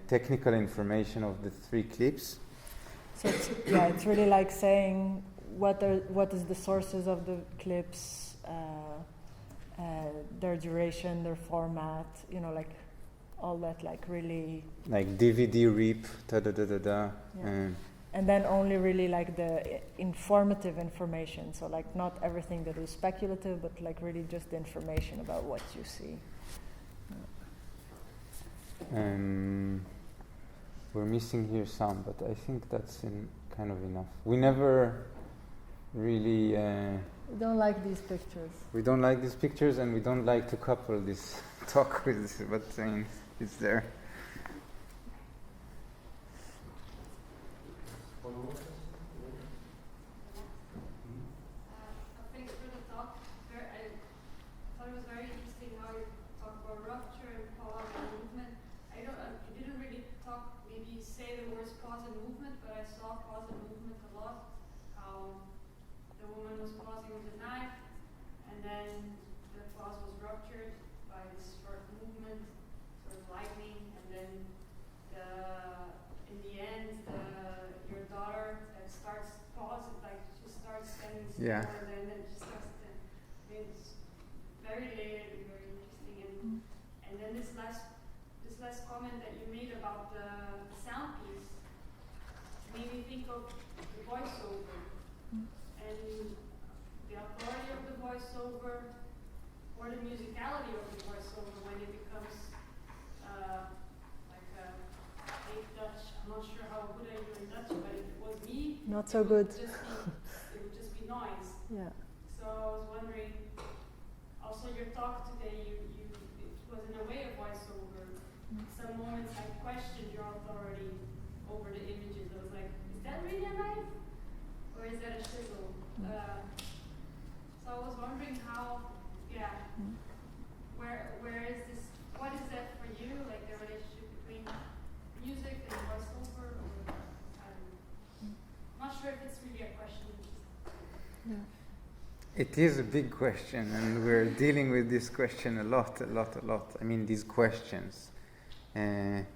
technical information of the 3 clips. So it's really like saying what is the sources of the clips, their duration, their format, like all that, like really. Like DVD rip, da-da-da-da-da. Yeah. And then only really like the informative information. So like not everything that is speculative, but like really just the information about what you see. We're missing here some, but I think that's kind of enough. We never really... we don't like these pictures. We don't like these pictures, and we don't like to couple this talk with this, but it's there. Thanks for the talk. I thought it was very interesting how you talk about rupture and pause and movement. You didn't really talk, maybe say the words pause and movement, but I saw pause and movement a lot. How the woman was pausing with the knife, and then the pause was ruptured by this short movement, sort of lightning, and then in the end, your daughter starts pausing, like she starts standing still, Yeah. and then she starts. It's very layered and very interesting. And then this last comment that you made about the sound piece made me think of the voiceover and the authority of the voiceover, or the musicality of the voiceover when it becomes like a fake Dutch. I'm not sure how good I do in Dutch, but if it was me, Not so good. It would just be noise. Yeah. So I was wondering, also your talk today, it was in a way a voiceover. Some moments I questioned your authority over the images. I was like, is that really a knife? Or is that a chisel? So I was wondering how, where is this, what is that for you, like the relationship between music and voiceover? Or, I'm not sure if it's really a question. Yeah. It is a big question, and we're dealing with this question a lot. I mean, these questions. It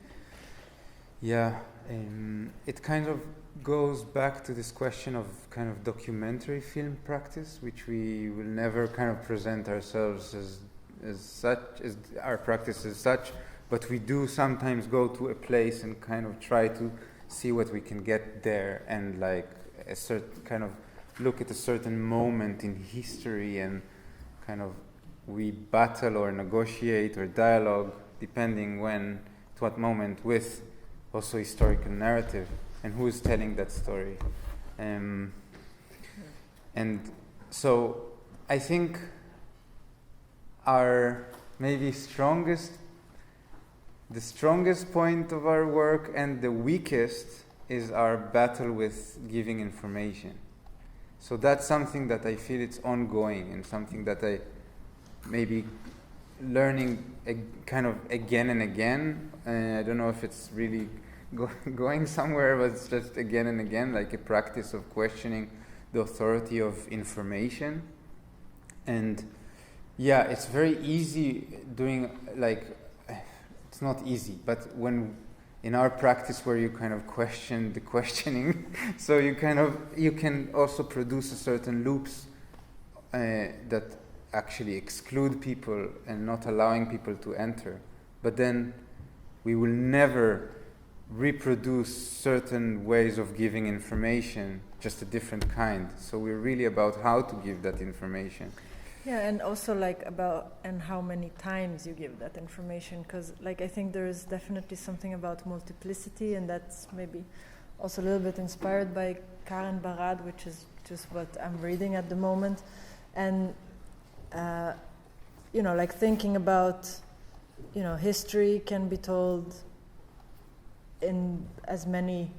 kind of goes back to this question of kind of documentary film practice, which we will never kind of present ourselves as such, as our practice as such, but we do sometimes go to a place and kind of try to see what we can get there, and like a certain kind of look at a certain moment in history, and kind of we battle or negotiate or dialogue depending to what moment, with also historical narrative and who is telling that story. And so I think our maybe the strongest point of our work and the weakest is our battle with giving information. So that's something that I feel it's ongoing, and something that I maybe learning kind of again and again. I don't know if it's really going somewhere, but it's just again and again, like a practice of questioning the authority of information. And yeah, it's very easy doing, like, it's not easy, but when in our practice where you kind of question the questioning, so you can also produce a certain loops that actually exclude people and not allowing people to enter. But then we will never reproduce certain ways of giving information, just a different kind. So we're really about how to give that information. Yeah, and also like about and how many times you give that information, because like I think there is definitely something about multiplicity, and that's maybe also a little bit inspired by Karen Barad, which is just what I'm reading at the moment. And like thinking about, history can be told in as many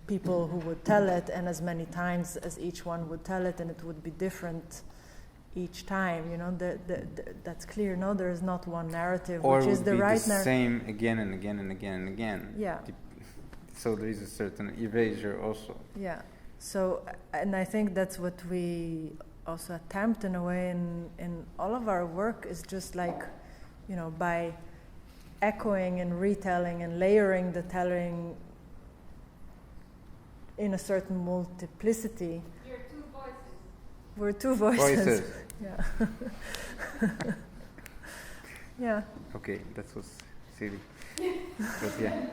people who would tell it, and as many times as each one would tell it, and it would be different each time. That's clear. No, there is not one narrative, or which is the right narrative. Or same again and again and again and again. Yeah. So there is a certain erasure also. Yeah. So, and I think that's what we also attempt in a way in all of our work is just like, by echoing and retelling and layering the telling in a certain multiplicity. You're two voices. We're two voices. Yeah. Yeah. Okay, that was silly. But yeah.